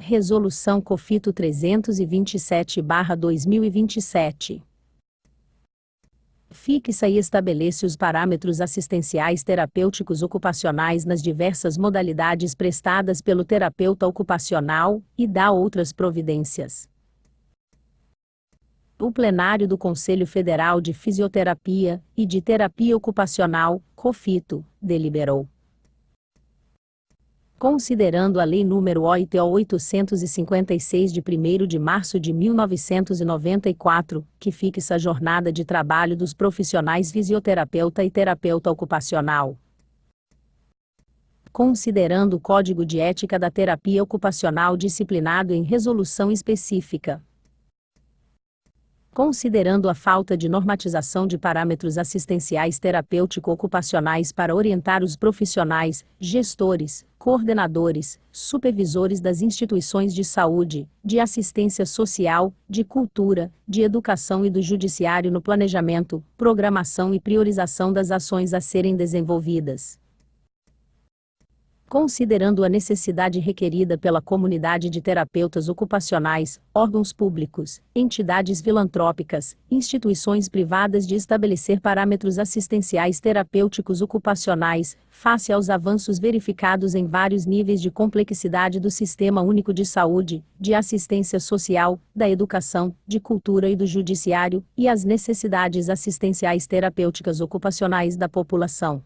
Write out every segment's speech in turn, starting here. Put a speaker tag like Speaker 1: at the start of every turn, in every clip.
Speaker 1: Resolução COFITO 327/2027. Fixa e estabelece os parâmetros assistenciais terapêuticos ocupacionais nas diversas modalidades prestadas pelo terapeuta ocupacional e dá outras providências. O plenário do Conselho Federal de Fisioterapia e de Terapia Ocupacional, COFITO, deliberou: considerando a Lei nº 8.856 de 1º de março de 1994, que fixa a jornada de trabalho dos profissionais fisioterapeuta e terapeuta ocupacional. Considerando o Código de Ética da Terapia Ocupacional disciplinado em resolução específica. Considerando a falta de normatização de parâmetros assistenciais terapêutico-ocupacionais para orientar os profissionais, gestores, coordenadores, supervisores das instituições de saúde, de assistência social, de cultura, de educação e do judiciário no planejamento, programação e priorização das ações a serem desenvolvidas. Considerando a necessidade requerida pela comunidade de terapeutas ocupacionais, órgãos públicos, entidades filantrópicas, instituições privadas de estabelecer parâmetros assistenciais terapêuticos ocupacionais, face aos avanços verificados em vários níveis de complexidade do Sistema Único de Saúde, de assistência social, da educação, de cultura e do judiciário, e as necessidades assistenciais terapêuticas ocupacionais da população.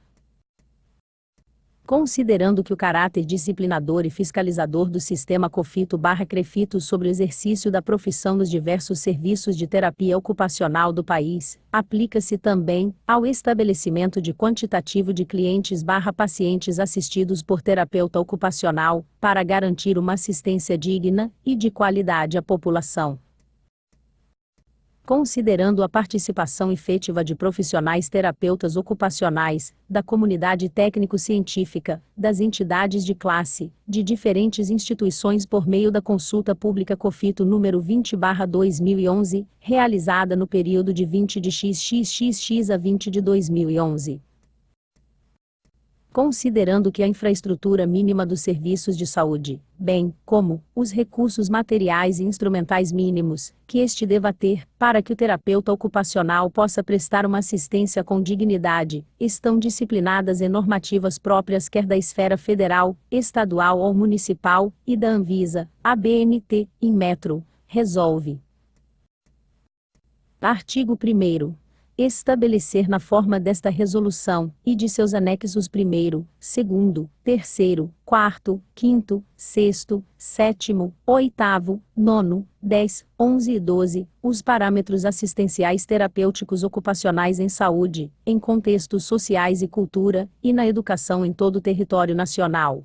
Speaker 1: Considerando que o caráter disciplinador e fiscalizador do sistema COFITO/CREFITO sobre o exercício da profissão nos diversos serviços de terapia ocupacional do país, aplica-se também ao estabelecimento de quantitativo de clientes/pacientes assistidos por terapeuta ocupacional, para garantir uma assistência digna e de qualidade à população. Considerando a participação efetiva de profissionais terapeutas ocupacionais, da comunidade técnico-científica, das entidades de classe, de diferentes instituições por meio da consulta pública COFITO número 20/2011, realizada no período de 20 de xxxx a 20 de 2011. Considerando que a infraestrutura mínima dos serviços de saúde, bem como os recursos materiais e instrumentais mínimos, que este deva ter, para que o terapeuta ocupacional possa prestar uma assistência com dignidade, estão disciplinadas em normativas próprias quer da esfera federal, estadual ou municipal, e da Anvisa, ABNT, Inmetro, resolve. Artigo 1º. Estabelecer na forma desta resolução, e de seus anexos 1º, 2º, 3º, 4º, 5º, 6º, 7º, 8º, 9º, 10, 11 e 12, os parâmetros assistenciais terapêuticos ocupacionais em saúde, em contextos sociais e cultura, e na educação em todo o território nacional.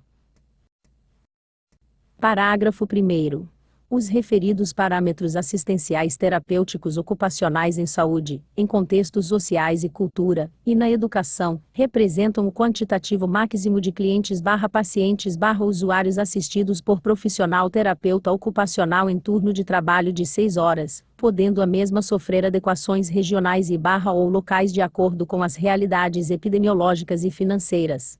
Speaker 1: Parágrafo 1º. Os referidos parâmetros assistenciais terapêuticos ocupacionais em saúde, em contextos sociais e cultura, e na educação, representam o quantitativo máximo de clientes/pacientes/usuários assistidos por profissional terapeuta ocupacional em turno de trabalho de 6 horas, podendo a mesma sofrer adequações regionais ou locais de acordo com as realidades epidemiológicas e financeiras.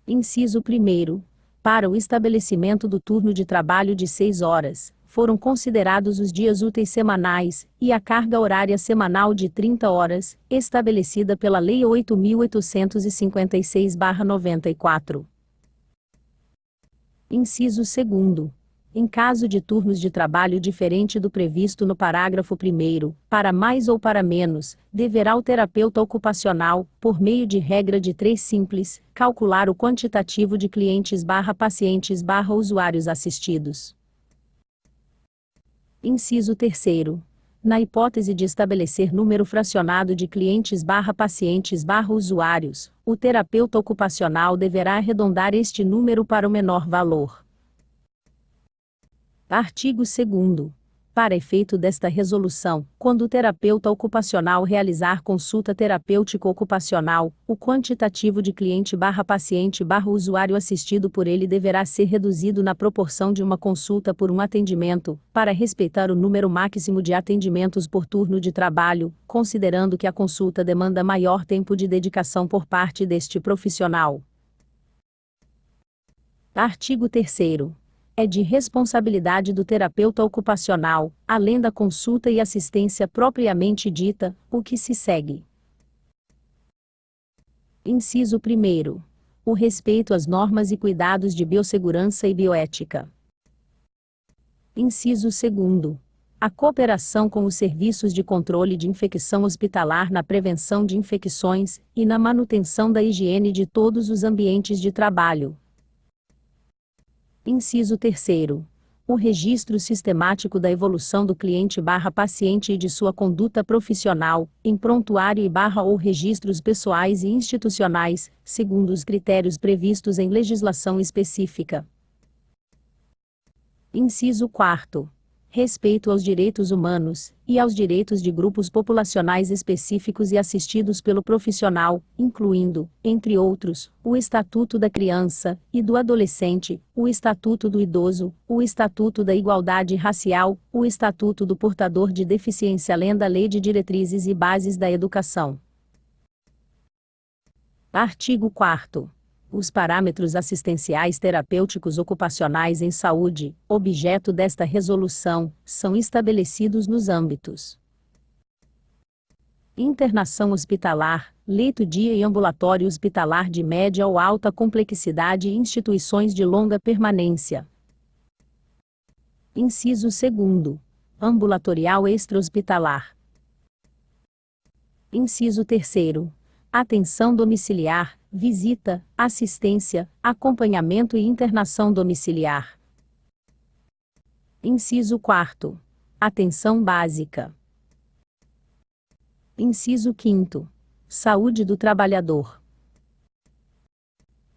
Speaker 1: Inciso 1º. Para o estabelecimento do turno de trabalho de 6 horas, foram considerados os dias úteis semanais, e a carga horária semanal de 30 horas, estabelecida pela Lei 8.856/94. Inciso 2º. Em caso de turnos de trabalho diferente do previsto no parágrafo 1º, para mais ou para menos, deverá o terapeuta ocupacional, por meio de regra de 3 simples, calcular o quantitativo de clientes/pacientes/usuários assistidos. Inciso 3º. Na hipótese de estabelecer número fracionado de clientes/pacientes/usuários, o terapeuta ocupacional deverá arredondar este número para o menor valor. Artigo 2º. Para efeito desta resolução, quando o terapeuta ocupacional realizar consulta terapêutico ocupacional, o quantitativo de cliente/paciente/usuário assistido por ele deverá ser reduzido na proporção de uma consulta por um atendimento, para respeitar o número máximo de atendimentos por turno de trabalho, considerando que a consulta demanda maior tempo de dedicação por parte deste profissional. Artigo 3º. é de responsabilidade do terapeuta ocupacional, além da consulta e assistência propriamente dita, o que se segue. Inciso 1º. O respeito às normas e cuidados de biossegurança e bioética. Inciso 2º. A cooperação com os serviços de controle de infecção hospitalar na prevenção de infecções e na manutenção da higiene de todos os ambientes de trabalho. Inciso 3º. O registro sistemático da evolução do cliente/paciente e de sua conduta profissional, em prontuário ou registros pessoais e institucionais, segundo os critérios previstos em legislação específica. Inciso 4º. Respeito aos direitos humanos, e aos direitos de grupos populacionais específicos e assistidos pelo profissional, incluindo, entre outros, o Estatuto da Criança e do Adolescente, o Estatuto do Idoso, o Estatuto da Igualdade Racial, o Estatuto do Portador de Deficiência além da Lei de Diretrizes e Bases da Educação. Artigo 4º. Os parâmetros assistenciais terapêuticos ocupacionais em saúde, objeto desta resolução, são estabelecidos nos âmbitos: internação hospitalar, leito-dia e ambulatório hospitalar de média ou alta complexidade e instituições de longa permanência. Inciso 2º. Ambulatorial extra-hospitalar. Inciso 3º. Atenção domiciliar, visita, assistência, acompanhamento e internação domiciliar. Inciso 4º. Atenção básica. Inciso 5º. Saúde do trabalhador.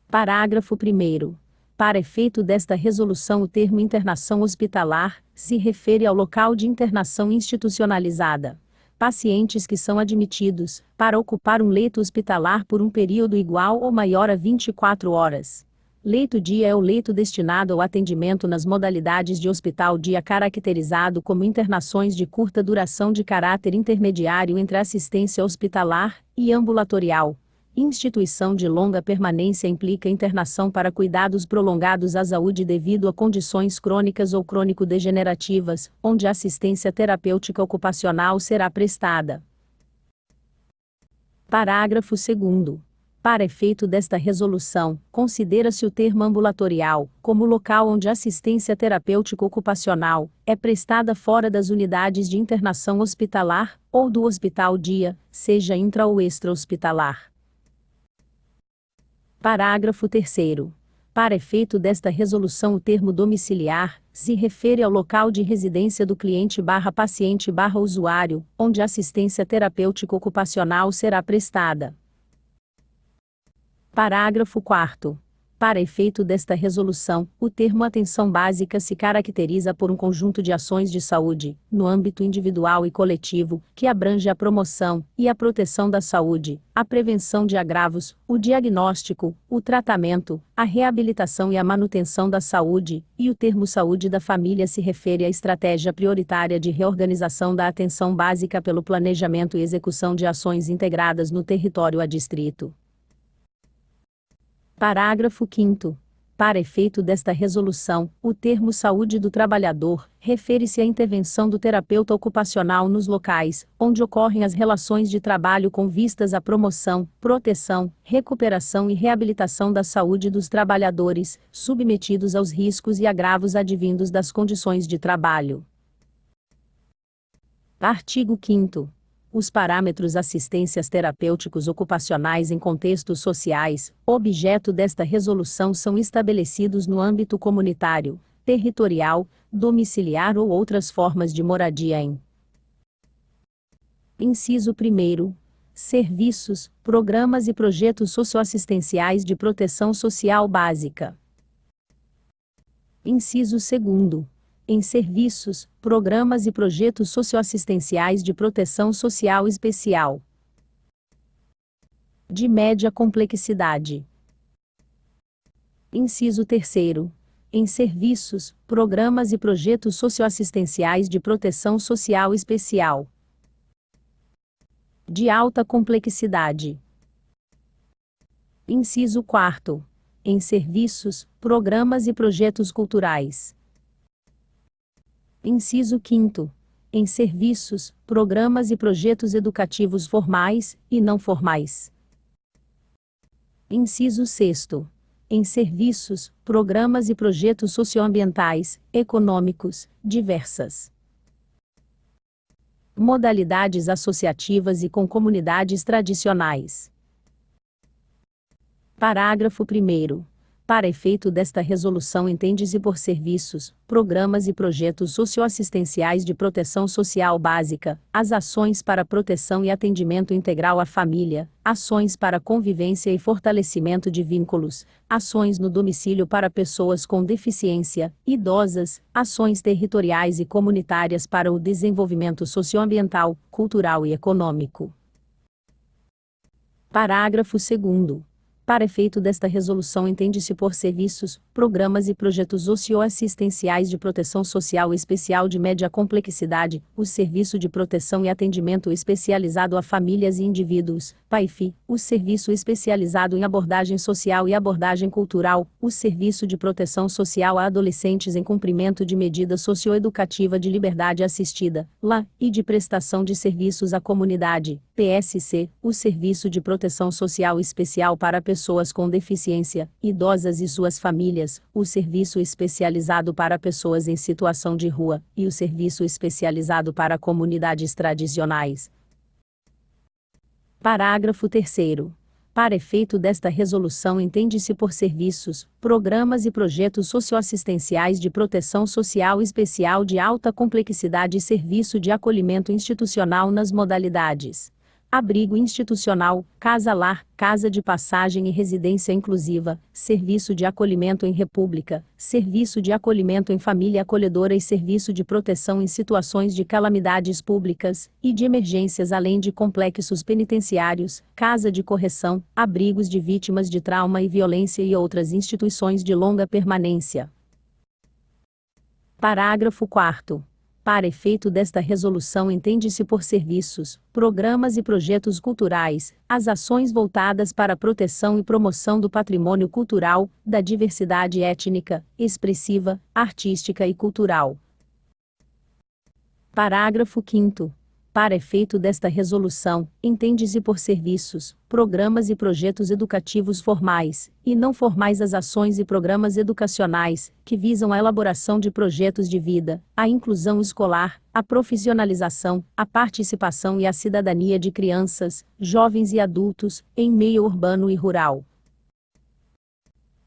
Speaker 1: Parágrafo 1º. Para efeito desta resolução, o termo internação hospitalar se refere ao local de internação institucionalizada. Pacientes que são admitidos, para ocupar um leito hospitalar por um período igual ou maior a 24 horas. Leito-dia é o leito destinado ao atendimento nas modalidades de hospital-dia caracterizado como internações de curta duração de caráter intermediário entre assistência hospitalar e ambulatorial. Instituição de longa permanência implica internação para cuidados prolongados à saúde devido a condições crônicas ou crônico-degenerativas, onde a assistência terapêutica ocupacional será prestada. Parágrafo 2º. Para efeito desta resolução, considera-se o termo ambulatorial como local onde a assistência terapêutica ocupacional é prestada fora das unidades de internação hospitalar ou do hospital-dia, seja intra ou extra-hospitalar. Parágrafo 3º. Para efeito desta resolução, o termo domiciliar se refere ao local de residência do cliente/paciente/usuário, onde a assistência terapêutica ocupacional será prestada. Parágrafo 4º. Para efeito desta resolução, o termo atenção básica se caracteriza por um conjunto de ações de saúde, no âmbito individual e coletivo, que abrange a promoção e a proteção da saúde, a prevenção de agravos, o diagnóstico, o tratamento, a reabilitação e a manutenção da saúde, e o termo saúde da família se refere à estratégia prioritária de reorganização da atenção básica pelo planejamento e execução de ações integradas no território adstrito. Parágrafo 5º. Para efeito desta resolução, o termo saúde do trabalhador refere-se à intervenção do terapeuta ocupacional nos locais onde ocorrem as relações de trabalho com vistas à promoção, proteção, recuperação e reabilitação da saúde dos trabalhadores, submetidos aos riscos e agravos advindos das condições de trabalho. Artigo 5º. Os parâmetros assistências terapêuticos ocupacionais em contextos sociais, objeto desta resolução, são estabelecidos no âmbito comunitário, territorial, domiciliar ou outras formas de moradia em: Inciso 1º. Serviços, programas e projetos socioassistenciais de proteção social básica. Inciso 2º. Em serviços, programas e projetos socioassistenciais de proteção social especial de média complexidade. Inciso 3º. Em serviços, programas e projetos socioassistenciais de proteção social especial de alta complexidade. Inciso 4º. em serviços, programas e projetos culturais. Inciso 5º. Em serviços, programas e projetos educativos formais e não formais. Inciso 6º. Em serviços, programas e projetos socioambientais, econômicos, diversas. Modalidades associativas e com comunidades tradicionais. Parágrafo 1º. Para efeito desta resolução entende-se por serviços, programas e projetos socioassistenciais de proteção social básica, as ações para proteção e atendimento integral à família, ações para convivência e fortalecimento de vínculos, ações no domicílio para pessoas com deficiência, idosas, ações territoriais e comunitárias para o desenvolvimento socioambiental, cultural e econômico. Parágrafo 2º. Para efeito desta resolução entende-se por serviços, programas e projetos socioassistenciais de proteção social especial de média complexidade, o Serviço de Proteção e Atendimento Especializado a Famílias e Indivíduos, PAIFI, o Serviço Especializado em Abordagem Social e Abordagem Cultural, o Serviço de Proteção Social a Adolescentes em Cumprimento de Medida Socioeducativa de Liberdade Assistida, LA, e de Prestação de Serviços à Comunidade, PSC, o Serviço de Proteção Social Especial para Pessoas com Deficiência, Idosas e suas famílias, o Serviço Especializado para Pessoas em Situação de Rua, e o Serviço Especializado para Comunidades Tradicionais. Parágrafo 3º. Para efeito desta resolução entende-se por serviços, programas e projetos socioassistenciais de proteção social especial de alta complexidade e serviço de acolhimento institucional nas modalidades: abrigo institucional, casa-lar, casa de passagem e residência inclusiva, serviço de acolhimento em república, serviço de acolhimento em família acolhedora e serviço de proteção em situações de calamidades públicas e de emergências, além de complexos penitenciários, casa de correção, abrigos de vítimas de trauma e violência e outras instituições de longa permanência. Parágrafo 4º. Para efeito desta resolução entende-se por serviços, programas e projetos culturais, as ações voltadas para a proteção e promoção do patrimônio cultural, da diversidade étnica, expressiva, artística e cultural. Parágrafo 5º. Para efeito desta resolução, entende-se por serviços, programas e projetos educativos formais e não formais as ações e programas educacionais que visam a elaboração de projetos de vida, a inclusão escolar, a profissionalização, a participação e a cidadania de crianças, jovens e adultos, em meio urbano e rural.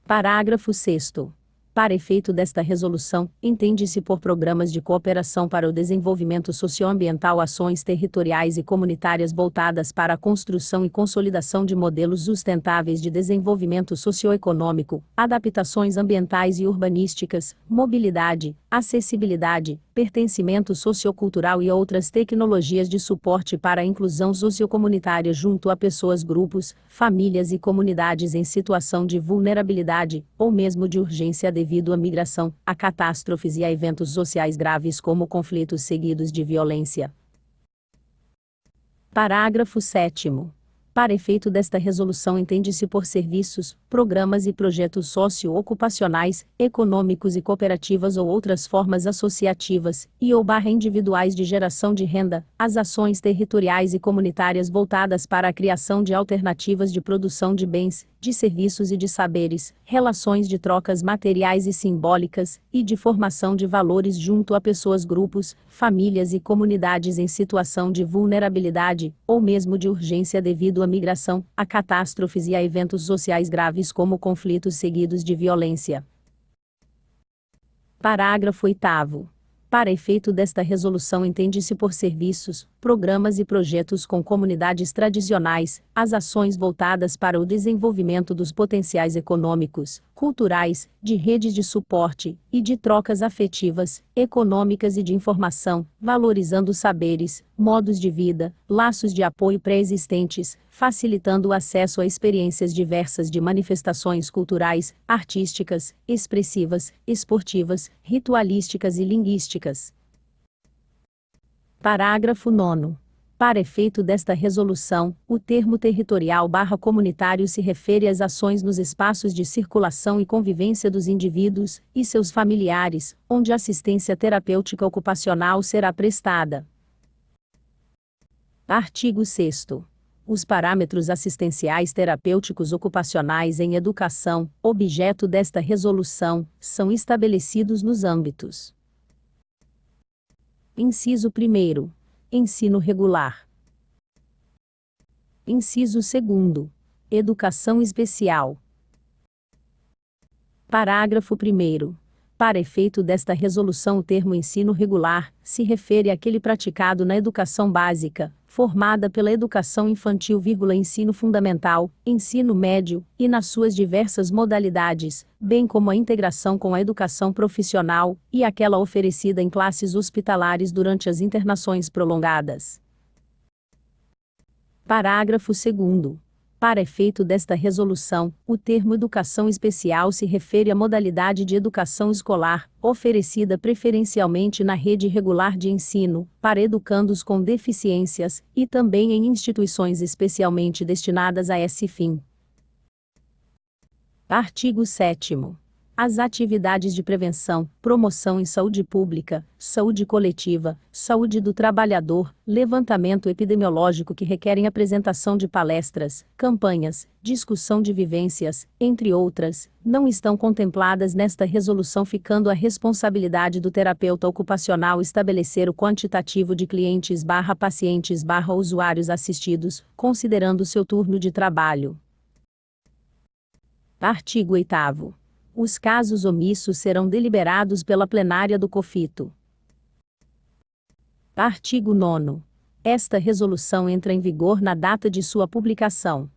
Speaker 1: Parágrafo 6º. Para efeito desta resolução, entende-se por programas de cooperação para o desenvolvimento socioambiental ações territoriais e comunitárias voltadas para a construção e consolidação de modelos sustentáveis de desenvolvimento socioeconômico, adaptações ambientais e urbanísticas, mobilidade, acessibilidade, pertencimento sociocultural e outras tecnologias de suporte para a inclusão sociocomunitária junto a pessoas, grupos, famílias e comunidades em situação de vulnerabilidade, ou mesmo de urgência devido à migração, a catástrofes e a eventos sociais graves como conflitos seguidos de violência. Parágrafo 7º. Para efeito desta resolução entende-se por serviços, programas e projetos socio-ocupacionais, econômicos e cooperativas ou outras formas associativas, e/ou individuais de geração de renda, as ações territoriais e comunitárias voltadas para a criação de alternativas de produção de bens, de serviços e de saberes, relações de trocas materiais e simbólicas, e de formação de valores junto a pessoas, grupos, famílias e comunidades em situação de vulnerabilidade, ou mesmo de urgência devido à migração, a catástrofes e a eventos sociais graves como conflitos seguidos de violência. Parágrafo 8º. Para efeito desta resolução entende-se por serviços, programas e projetos com comunidades tradicionais, as ações voltadas para o desenvolvimento dos potenciais econômicos, culturais, de redes de suporte, e de trocas afetivas, econômicas e de informação, valorizando saberes, modos de vida, laços de apoio pré-existentes, facilitando o acesso a experiências diversas de manifestações culturais, artísticas, expressivas, esportivas, ritualísticas e linguísticas. Parágrafo 9º. Para efeito desta resolução, o termo territorial/comunitário se refere às ações nos espaços de circulação e convivência dos indivíduos e seus familiares, onde assistência terapêutica ocupacional será prestada. Artigo 6º. Os parâmetros assistenciais terapêuticos ocupacionais em educação, objeto desta resolução, são estabelecidos nos âmbitos: Inciso 1º. Ensino regular. Inciso 2º. Educação especial. Parágrafo 1º. Para efeito desta resolução, o termo ensino regular se refere àquele praticado na educação básica, formada pela educação infantil, ensino fundamental, ensino médio, e nas suas diversas modalidades, bem como a integração com a educação profissional, e aquela oferecida em classes hospitalares durante as internações prolongadas. Parágrafo 2º. Para efeito desta resolução, o termo educação especial se refere à modalidade de educação escolar, oferecida preferencialmente na rede regular de ensino, para educandos com deficiências, e também em instituições especialmente destinadas a esse fim. Artigo 7º. As atividades de prevenção, promoção em saúde pública, saúde coletiva, saúde do trabalhador, levantamento epidemiológico que requerem apresentação de palestras, campanhas, discussão de vivências, entre outras, não estão contempladas nesta resolução, ficando a responsabilidade do terapeuta ocupacional estabelecer o quantitativo de clientes/pacientes/usuários assistidos, considerando seu turno de trabalho. Artigo 8º. Os casos omissos serão deliberados pela plenária do COFITO. Artigo 9º. Esta resolução entra em vigor na data de sua publicação.